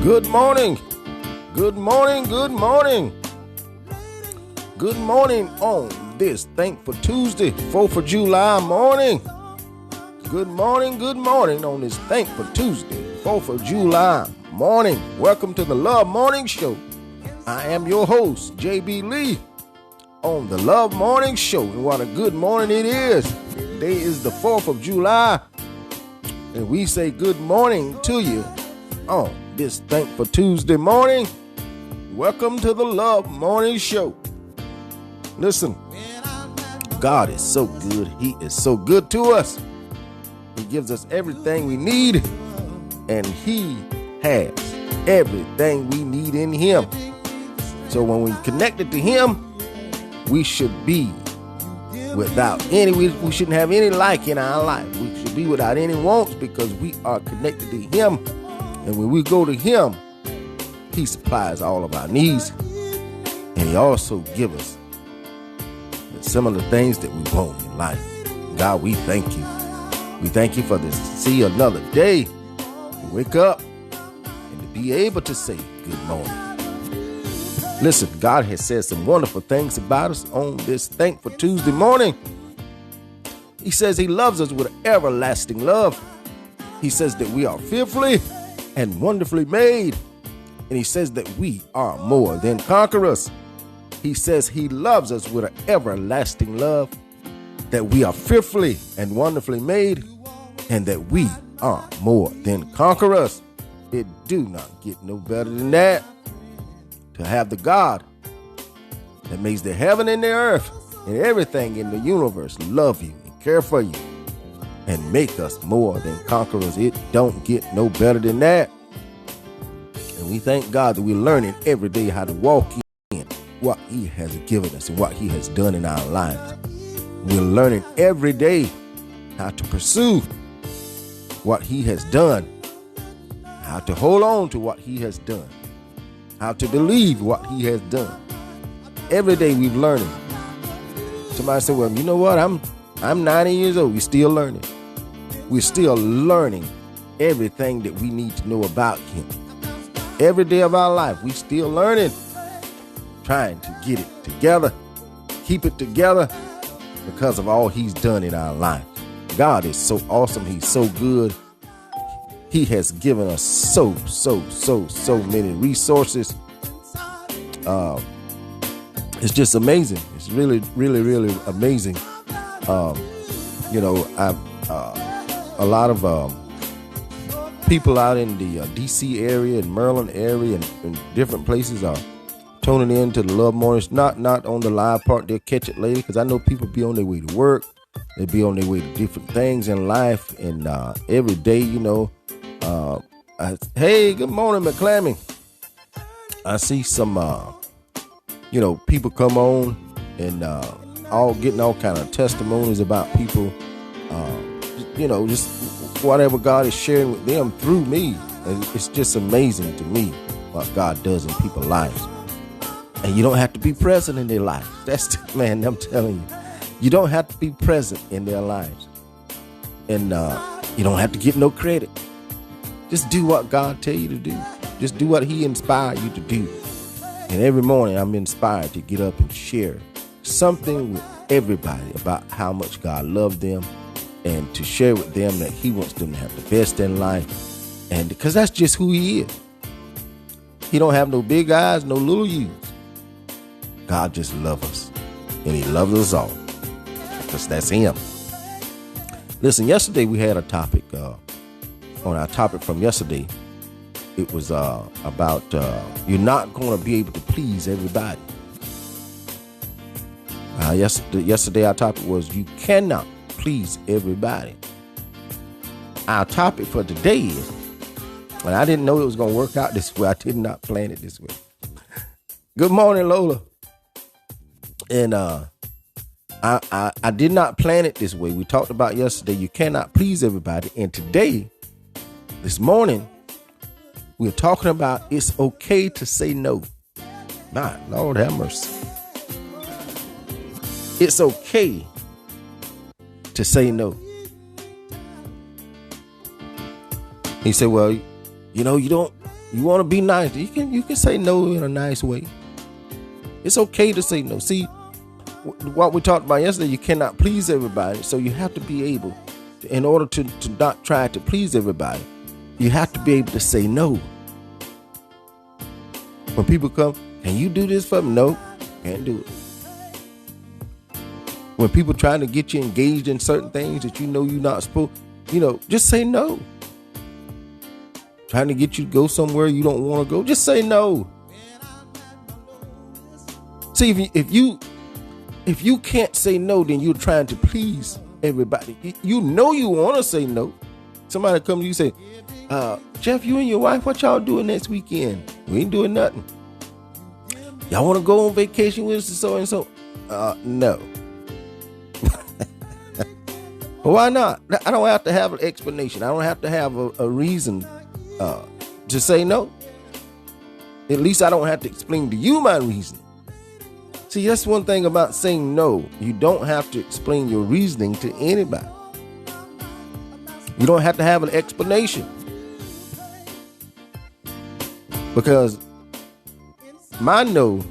Good morning. Good morning. Good morning. Good morning on this Thankful Tuesday, 4th of July morning. Good morning on this Thankful Tuesday, 4th of July morning. Welcome to the Love Morning Show. I am your host, JB Lee, on the Love Morning Show. And what a good morning it is. Today is the 4th of July, and we say good morning to you on this Thankful Tuesday morning. Welcome to the Love Morning Show. Listen, God is so good. He is so good to us. He gives us everything we need, and He has everything we need in Him. So when we connected to Him, we should be without any, we shouldn't have any lack in our life. We should be without any wants because we are connected to Him. And when we go to Him, He supplies all of our needs. And He also gives us similar things that we want in life. God, we thank you. We thank you for this to see another day, to wake up, and to be able to say good morning. Listen, God has said some wonderful things about us on this Thankful Tuesday morning. He says He loves us with an everlasting love. He says that we are fearfully and wonderfully made. And He says that we are more than conquerors. He says He loves us with an everlasting love, that we are fearfully and wonderfully made, and that we are more than conquerors. It do not get no better than that. To have the God that makes the heaven and the earth and everything in the universe love you and care for you and make us more than conquerors. It don't get no better than that. And we thank God that we're learning every day how to walk in what He has given us and what He has done in our lives. We're learning every day how to pursue what He has done, how to hold on to what He has done, how to believe what He has done. Every day we're learning. Somebody said, well, you know what? I'm 90 years old. We're still learning. We're still learning everything that we need to know about Him. Every day of our life, we're still learning, trying to get it together, keep it together because of all He's done in our life. God is so awesome. He's so good. He has given us so many resources. It's just amazing. It's really amazing. A lot of people out in the D.C. area and Maryland area and different places are tuning in to the Love Mornings. Not on the live part. They'll catch it later because I know people be on their way to work. They be on their way to different things in life. And every day, hey, good morning, McClammy. I see some, people come on and all getting all kind of testimonies about people, just whatever God is sharing with them through me. And it's just amazing to me what God does in people's lives. And you don't have to be present in their lives. Man, I'm telling you, you don't have to be present in their lives. And you don't have to get no credit. Just do what God tell you to do. Just do what He inspired you to do. And every morning I'm inspired to get up and share something with everybody about how much God loved them and to share with them that He wants them to have the best in life. And because that's just who He is. He don't have no big eyes, no little U's. God just loves us. And He loves us all. Because that's Him. Listen, yesterday we had a topic on our topic from yesterday. It was about you're not going to be able to please everybody. Yesterday our topic was you cannot please everybody. Our topic for today is, and I didn't know it was going to work out this way. I did not plan it this way. Good morning, Lola. And I did not plan it this way. We talked about yesterday you cannot please everybody. And today, this morning, we're talking about it's okay to say no. My Lord have mercy. It's okay to say no. He said, well, you don't You want to be nice. You can say no in a nice way. It's okay to say no. See, what we talked about yesterday, you cannot please everybody. So you have to be able, in order to not try to please everybody, you have to be able to say no. When people come, can you do this for me? No, can't do it. When people trying to get you engaged in certain things that you know you're not supposed, just say no. Trying to get you to go somewhere you don't want to go, just say no. See, if you can't say no, then you're trying to please everybody. You want to say no. Somebody come to you and say, Jeff, you and your wife, what y'all doing next weekend? We ain't doing nothing. Y'all want to go on vacation with us so and so? No. Well, why not? I don't have to have an explanation. I don't have to have a reason to say no. At least I don't have to explain to you my reason. See, that's one thing about saying no. You don't have to explain your reasoning to anybody. You don't have to have an explanation. Because my no,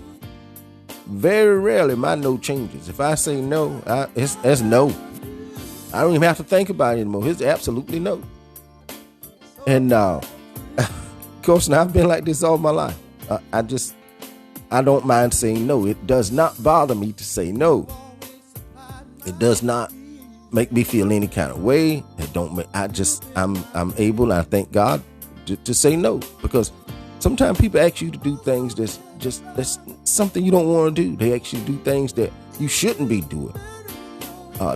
very rarely my no changes. If I say no, that's no. I don't even have to think about it anymore. It's absolutely no. And of course, now I've been like this all my life. I don't mind saying no. It does not bother me to say no. It does not make me feel any kind of way. I'm able, I thank God, to say no. Because sometimes people ask you to do things that's something you don't want to do. They ask you to do things that you shouldn't be doing.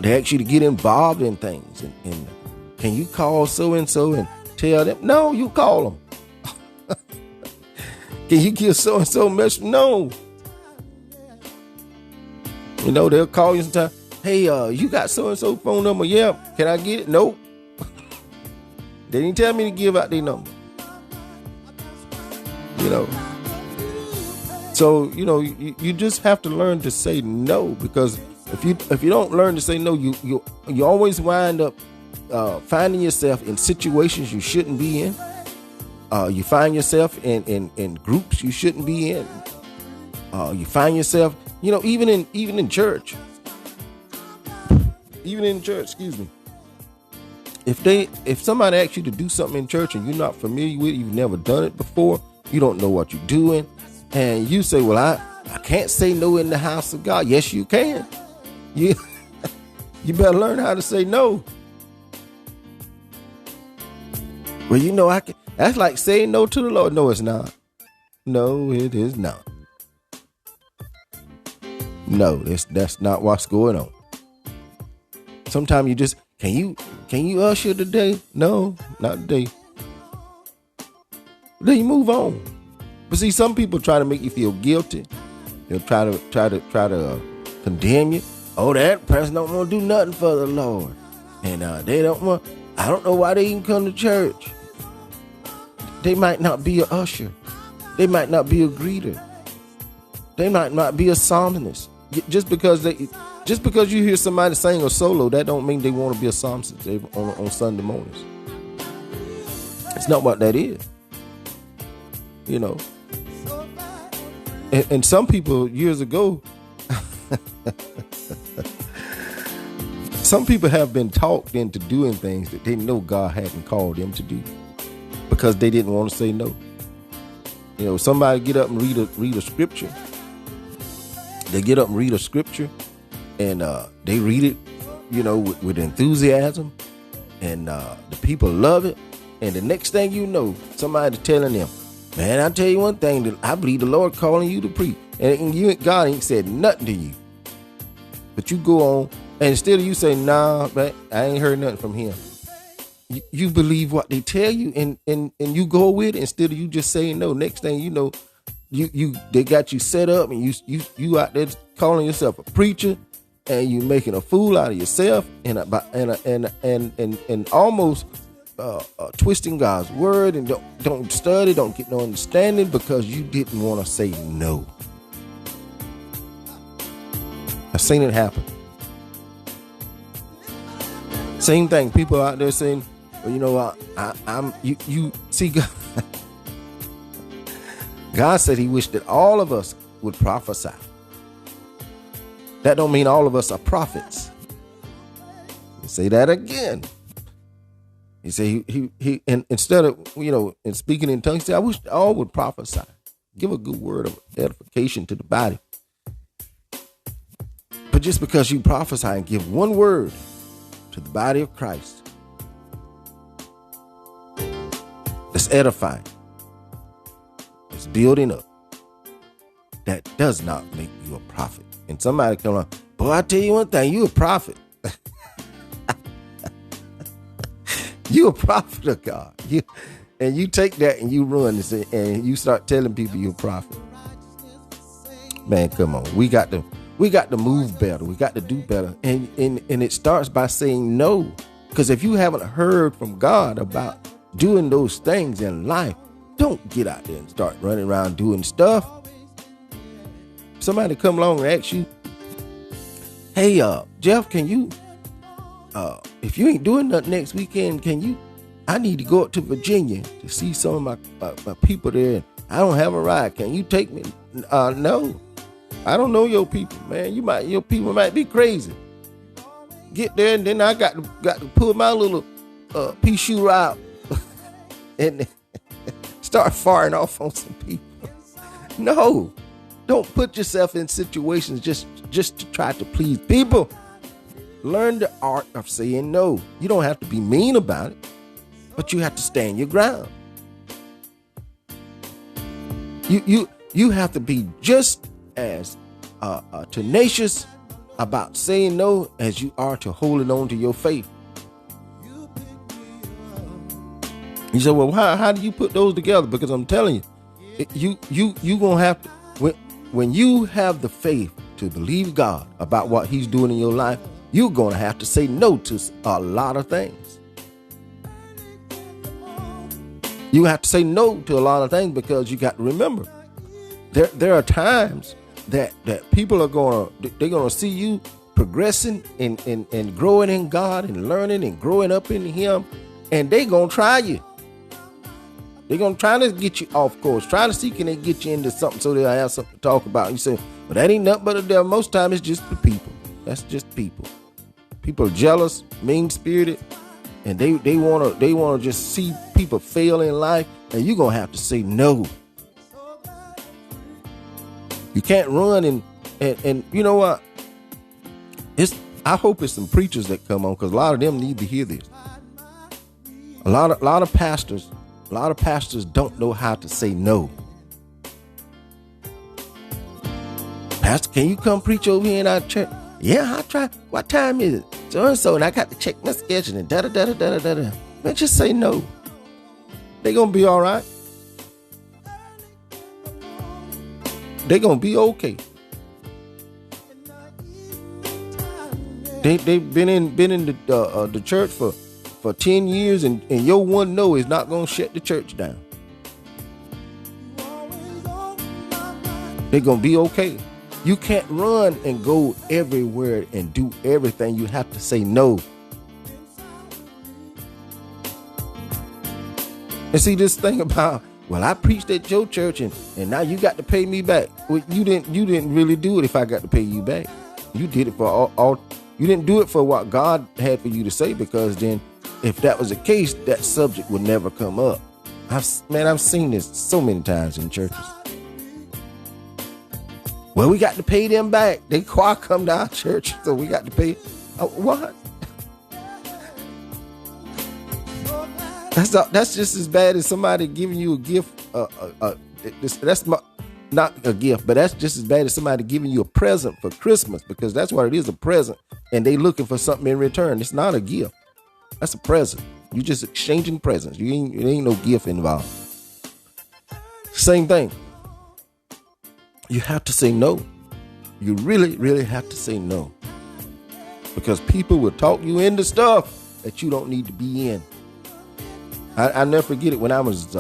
They ask you to get involved in things. And can you call so-and-so and tell them? No, you call them. Can you give so-and-so a message? No. They'll call you sometime. Hey, you got so-and-so phone number? Yeah. Can I get it? Nope. They didn't tell me to give out their number. So, you just have to learn to say no, because if you don't learn to say no, you always wind up finding yourself in situations you shouldn't be in. You find yourself in groups you shouldn't be in. You find yourself, even in church. Even in church, excuse me. If somebody asks you to do something in church and you're not familiar with it, you've never done it before, you don't know what you're doing, and you say, well, I can't say no in the house of God. Yes, you can. You better learn how to say no. Well, I can. That's like saying no to the Lord. No, it's not. No, it is not. No, that's not what's going on. Sometimes you just, can you usher today? No, not today. Then you move on. But see, some people try to make you feel guilty. They'll try to condemn you. Oh, that person don't want to do nothing for the Lord, and they don't want. I don't know why they even come to church. They might not be an usher. They might not be a greeter. They might not be a psalmist. Just because you hear somebody sing a solo, that don't mean they want to be a psalmist on Sunday mornings. It's not what that is. And some people years ago, some people have been talked into doing things that they know God hadn't called them to do, because they didn't want to say no. Somebody get up and read a scripture. They get up and read a scripture, and they read it, with enthusiasm, and the people love it. And the next thing you know, somebody telling them, man, I tell you one thing, that I believe the Lord calling you to preach, and God ain't said nothing to you. But you go on, and instead of you saying, nah, man, I ain't heard nothing from him. You believe what they tell you, and you go with it instead of you just saying no. Next thing you know, they got you set up, and you out there calling yourself a preacher, and you making a fool out of yourself, and almost twisting God's word, and don't study, don't get no understanding, because you didn't want to say no. I've seen it happen. Same thing. People out there saying, well, you see, God, God said he wished that all of us would prophesy. That don't mean all of us are prophets. Let me say that again. He said he and instead of, in speaking in tongues, he said, I wish all would prophesy. Give a good word of edification to the body. But just because you prophesy and give one word to the body of Christ, it's edifying, it's building up, that does not make you a prophet. And somebody come on, boy, I tell you one thing, you a prophet. You a prophet of God. And you take that and you run this and you start telling people you're a prophet. Man, come on. We got to move better. We got to do better. And it starts by saying no. Because if you haven't heard from God about doing those things in life, don't get out there and start running around doing stuff. Somebody come along and ask you, hey, Jeff, can you, if you ain't doing nothing next weekend, I need to go up to Virginia to see some of my people there. I don't have a ride. Can you take me? No, I don't know your people, man. Your people might be crazy. Get there, and then I got to pull my little pea shooter out and start firing off on some people. No, don't put yourself in situations just to try to please people. Learn the art of saying no. You don't have to be mean about it, but you have to stand your ground. You have to be just as tenacious about saying no as you are to holding on to your faith. You say, well, how do you put those together? Because I'm telling you, you gonna have to, when you have the faith to believe God about what he's doing in your life, you're gonna have to say no to a lot of things. You have to say no to a lot of things because you got to remember, there are times that people are gonna see you progressing and growing in God and learning and growing up in him, and they gonna try you. They're gonna try to get you off course, try to see can they get you into something so they'll have something to talk about. You say, well, that ain't nothing but the devil. Most times it's just the people. That's just people. People are jealous, mean-spirited, and they wanna just see people fail in life, and you're gonna have to say no. You can't run and you know what? I hope it's some preachers that come on, because a lot of them need to hear this. A lot of pastors don't know how to say no. Pastor, can you come preach over here in our church? Yeah, I'll try. What time is it? So and I got to check my schedule and da-da-da-da-da-da-da. Man, just say no. They're going to be all right. They're going to be okay. They've been in the church for 10 years, and your one no is not going to shut the church down. They're going to be okay. You can't run and go everywhere and do everything. You have to say no. And see this thing about, well, I preached at your church and now you got to pay me back. Well, you didn't really do it if I got to pay you back. You did it for all you didn't do it for what God had for you to say, because then if that was the case, that subject would never come up. I've seen this so many times in churches. Well, we got to pay them back. They choir come to our church, so we got to pay. What? That's just as bad as somebody giving you a gift. That's not a gift, but that's just as bad as somebody giving you a present for Christmas, because that's what it is, a present, and they looking for something in return. It's not a gift. That's a present. You just exchanging presents. It ain't no gift involved. Same thing. You have to say no. You really, really have to say no, because people will talk you into stuff that you don't need to be in. I never forget it when I was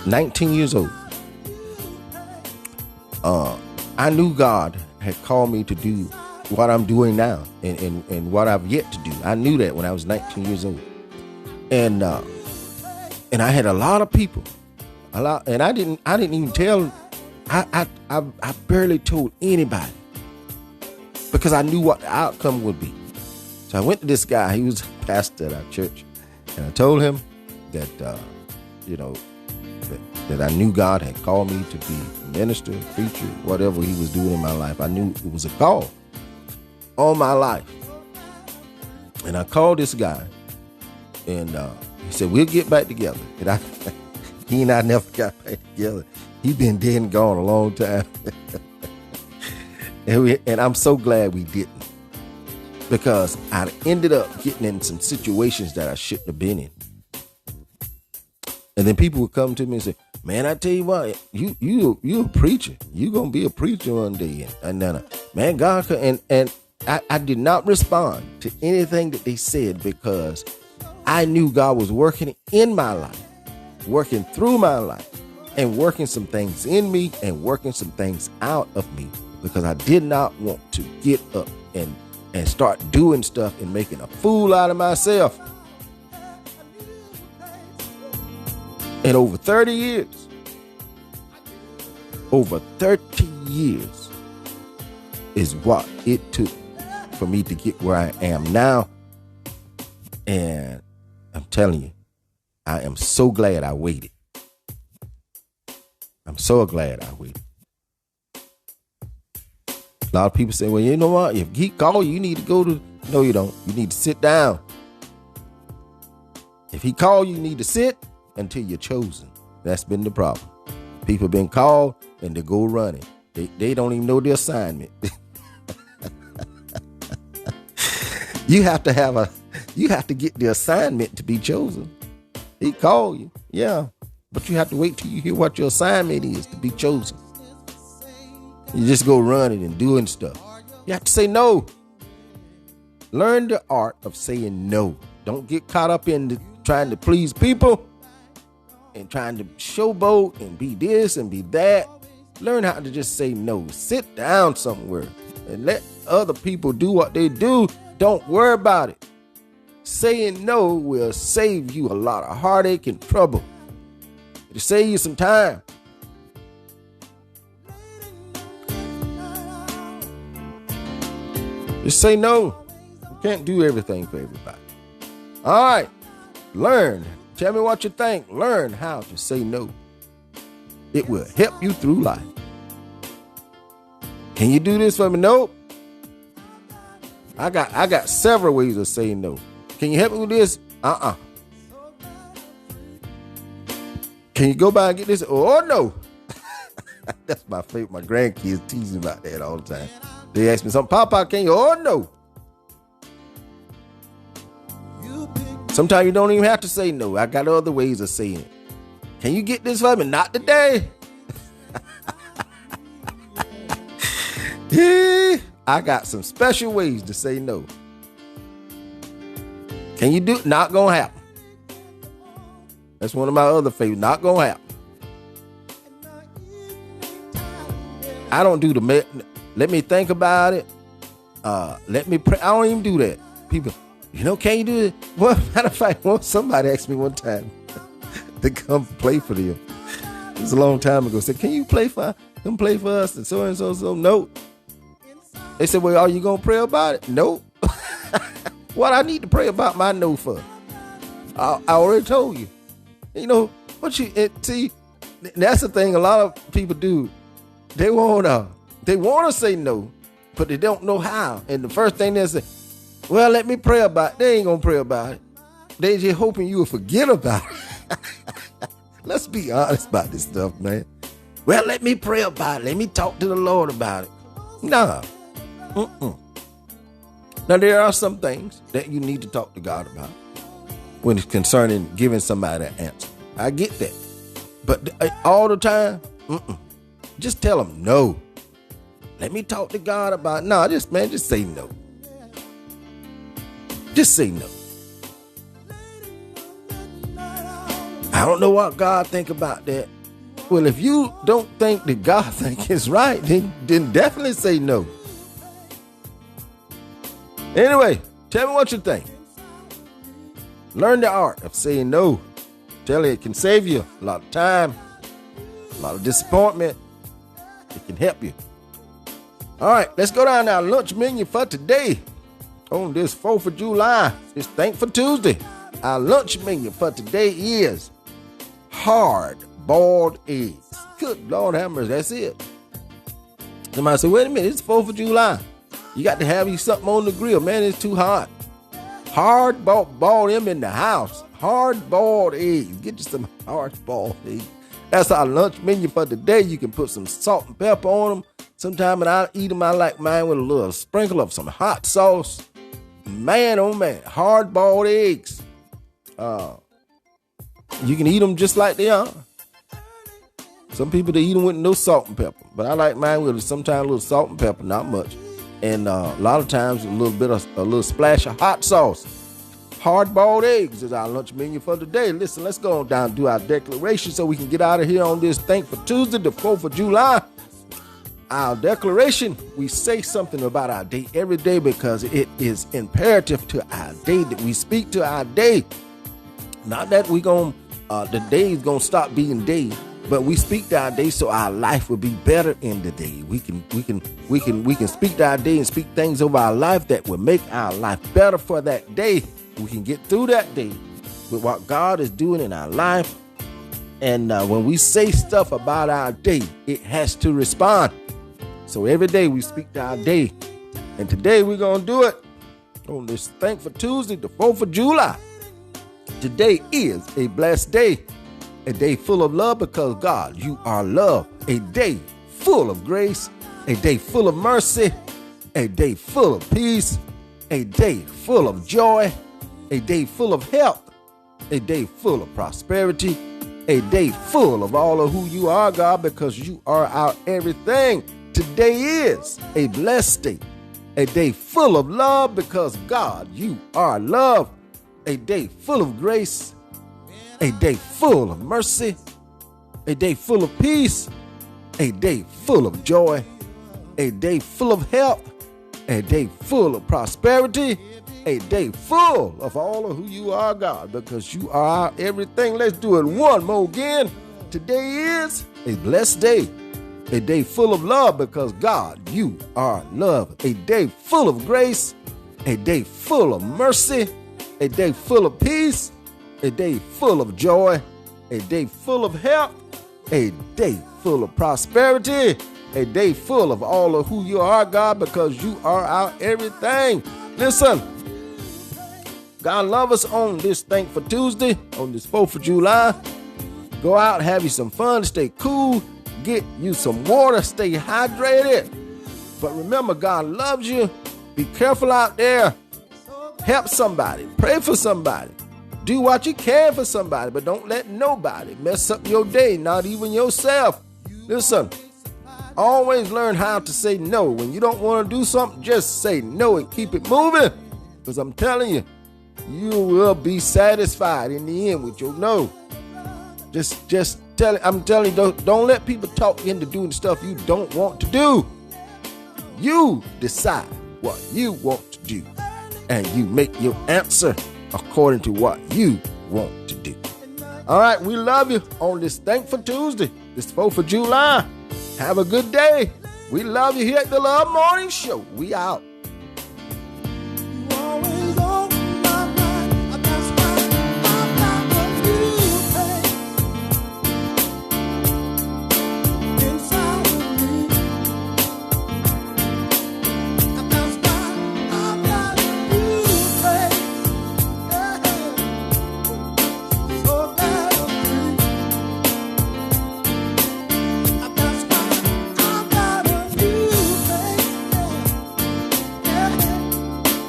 19 years old. I knew God had called me to do what I'm doing now and what I've yet to do. I knew that when I was 19 years old. And And I had a lot of people, and I didn't even tell. I barely told anybody because I knew what the outcome would be. So I went to this guy. He was a pastor at our church, and I told him that that I knew God had called me to be a minister, preacher, whatever He was doing in my life. I knew it was a call all my life. And I called this guy, and he said, we'll get back together. And he and I never got back together. He been dead and gone a long time. and I'm so glad we didn't, because I ended up getting in some situations that I shouldn't have been in. And then people would come to me and say, man, I tell you what, you a preacher. You gonna be a preacher one day. And then, man, God, and I did not respond to anything that they said, because I knew God was working in my life, working through my life, and working some things in me and working some things out of me, because I did not want to get up and start doing stuff and making a fool out of myself. And over 30 years is what it took for me to get where I am now. And I'm telling you, I am so glad I waited. I'm so glad I waited. A lot of people say, well, you know what? If He called you, you need to go to... No, you don't. You need to sit down. If He called you, you need to sit until you're chosen. That's been the problem. People been called and they go running. They don't even know the assignment. You have to get the assignment to be chosen. He called you, yeah, but you have to wait till you hear what your assignment is to be chosen. You just go running and doing stuff. You have to say no. Learn the art of saying no. Don't get caught up in trying to please people and trying to showboat and be this and be that. Learn how to just say no. Sit down somewhere and let other people do what they do. Don't worry about it. Saying no will save you a lot of heartache and trouble. It'll save you some time. Just say no. You can't do everything for everybody. All right. Learn. Tell me what you think. Learn how to say no. It will help you through life. Can you do this for me? Nope. I got several ways of saying no. Can you help me with this? Can you go by and get this? Oh, no. That's my favorite. My grandkids tease me about that all the time. They ask me something, Papa, can you? Oh, no. Sometimes you don't even have to say no. I got other ways of saying it. Can you get this for me? Not today. I got some special ways to say no. Can you do it? Not gonna happen. That's one of my other favorites. Not gonna happen. I don't do the let me think about it. Let me pray. I don't even do that. People, can you do it? Well, matter of fact, somebody asked me one time to come play for them. It was a long time ago. Said, can you come play for us? And so and so, so. No. They said, well, are you going to pray about it? No. What I need to pray about my no for? I already told you. See, that's the thing a lot of people do. They want to say no, but they don't know how. And the first thing they say, well, let me pray about it. They ain't going to pray about it. They just hoping you will forget about it. Let's be honest about this stuff, man. Well, let me pray about it. Let me talk to the Lord about it. Nah. Now, there are some things that you need to talk to God about when it's concerning giving somebody an answer. I get that. But all the time, just tell them no. Let me talk to God about it. No, just say no. Just say no. I don't know what God think about that. Well, if you don't think that God think it's right, then definitely say no. Anyway, tell me what you think. Learn the art of saying no. Tell you, it can save you a lot of time, a lot of disappointment. It can help you. All right, let's go down to our lunch menu for today. On this 4th of July, it's Thankful Tuesday. Our lunch menu for today is hard-boiled eggs. Good Lord have mercy, that's it. Somebody say, wait a minute, it's 4th of July. You got to have you something on the grill. Man, it's too hot. Hard-boiled them in the house. Hard-boiled eggs. Get you some hard-boiled eggs. That's our lunch menu for today. You can put some salt and pepper on them. Sometime when I eat them, I like mine with a little sprinkle of some hot sauce. Man, oh man, hard-boiled eggs. You can eat them just like they are. Some people, they eat them with no salt and pepper. But I like mine with sometimes a little salt and pepper, not much. And a lot of times a little splash of hot sauce. Hard-boiled eggs is our lunch menu for today. Listen, let's go on down and do our declaration so we can get out of here on this Thankful Tuesday, the 4th of July. Our declaration, we say something about our day every day because it is imperative to our day that we speak to our day. Not that the day is gonna stop being day, but we speak to our day so our life will be better in the day. We can speak to our day and speak things over our life that will make our life better for that day. We can get through that day with what God is doing in our life. And when we say stuff about our day, it has to respond. So every day we speak to our day. And today we're going to do it on this Thankful Tuesday, the 4th of July. Today is a blessed day. A day full of love because God, you are love. A day full of grace. A day full of mercy. A day full of peace. A day full of joy. A day full of health. A day full of prosperity. A day full of all of who you are, God, because you are our everything. Today is a blessed day. A day full of love because God, you are love. A day full of grace. A day full of mercy. A day full of peace. A day full of joy. A day full of health. A day full of prosperity. A day full of all of who you are, God, because you are our everything. Let's do it one more again. Today is a blessed day. A day full of love because God, you are love. A day full of grace. A day full of mercy. A day full of peace. A day full of joy. A day full of health. A day full of prosperity. A day full of all of who you are, God, because you are our everything. Listen, God love us on this Thankful Tuesday, on this 4th of July. Go out, have you some fun, stay cool, get you some water, stay hydrated. But remember, God loves you. Be careful out there. Help somebody. Pray for somebody. Do what you can for somebody, but don't let nobody mess up your day, not even yourself. Listen, always learn how to say no. When you don't want to do something, just say no and keep it moving. Because I'm telling you, you will be satisfied in the end with your no. I'm telling you, don't let people talk you into doing stuff you don't want to do. You decide what you want to do, and you make your answer according to what you want to do. All right, we love you on this Thankful Tuesday, this 4th of July. Have a good day. We love you here at the Love Morning Show. We out.